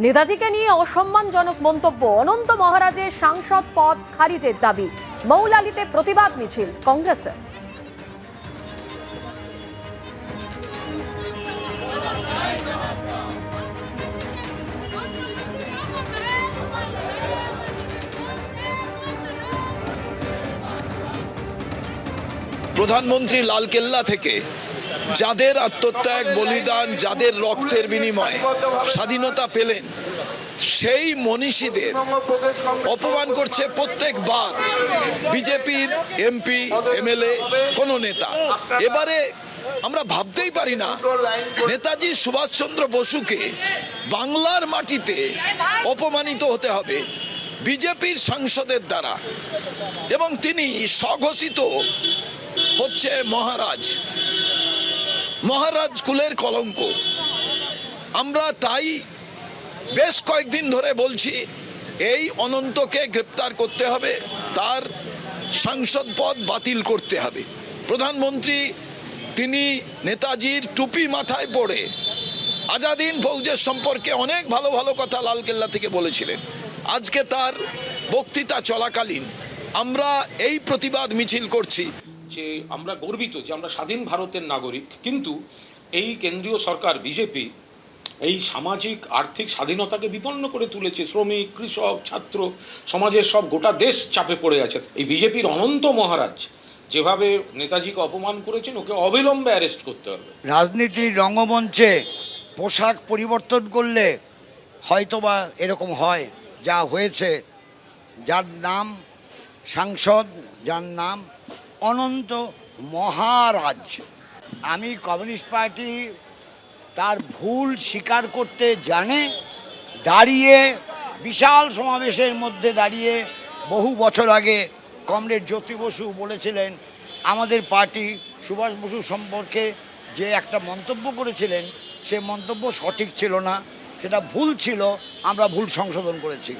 নেতাজিকে নিয়ে অসম্মানজনক মন্তব্য, অনন্ত মহারাজের সাংসদ পদ খারিজের দাবি। মৌলালিতে প্রতিবাদ মিছিল কংগ্রেসের। প্রধানমন্ত্রী লালকেল্লা থেকে যাদের আত্মত্যাগ বলিদান, যাদের রক্তের বিনিময়ে স্বাধীনতা পেলেন, সেই মনীষীদের অপমান করছে প্রত্যেকবার বিজেপির এমপি, এমএলএ, কোন নেতা। এবারে আমরা ভাবতেই পারি না নেতাজি সুভাষচন্দ্র বসুকে বাংলার মাটিতে অপমানিত হতে হবে বিজেপির সাংসদের দ্বারা, এবং তিনি স্বঘোষিত হচ্ছে মহারাজ কুলের কলঙ্ক। আমরা তাই বেশ কয়েকদিন ধরে বলছি এই অনন্তকে গ্রেপ্তার করতে হবে, তার সাংসদ পদ বাতিল করতে হবে। প্রধানমন্ত্রী তিনি নেতাজির টুপি মাথায় পড়ে আজাদ হিন্দ ফৌজের সম্পর্কে অনেক ভালো ভালো কথা লালকেল্লা থেকে বলেছিলেন। আজকে তার বক্তৃতা চলাকালীন আমরা এই প্রতিবাদ মিছিল করছি যে আমরা গর্বিত যে আমরা স্বাধীন ভারতের নাগরিক, কিন্তু এই কেন্দ্রীয় সরকার বিজেপি এই সামাজিক আর্থিক স্বাধীনতাকে বিপন্ন করে তুলেছে। শ্রমিক, কৃষক, ছাত্র সমাজের সব গোটা দেশ চাপে পড়ে আছে। এই বিজেপির অনন্ত মহারাজ যেভাবে নেতাজিকে অপমান করেছেন, ওকে অবিলম্বে অ্যারেস্ট করতে হবে। রাজনীতির রঙ্গমঞ্চে পোশাক পরিবর্তন করলে হয়তোবা এরকম হয়, যা হয়েছে। যার নাম সাংসদ, যার নাম অনন্ত মহারাজ। আমি কমিউনিস্ট পার্টি তার ভুল স্বীকার করতে জানে, দাঁড়িয়ে বিশাল সমাবেশের মধ্যে দাঁড়িয়ে বহু বছর আগে কমরেড জ্যোতি বসু বলেছিলেন আমাদের পার্টি সুভাষ বসু সম্পর্কে যে একটা মন্তব্য করেছিলেন সে মন্তব্য সঠিক ছিল না, সেটা ভুল ছিল, আমরা ভুল সংশোধন করেছি।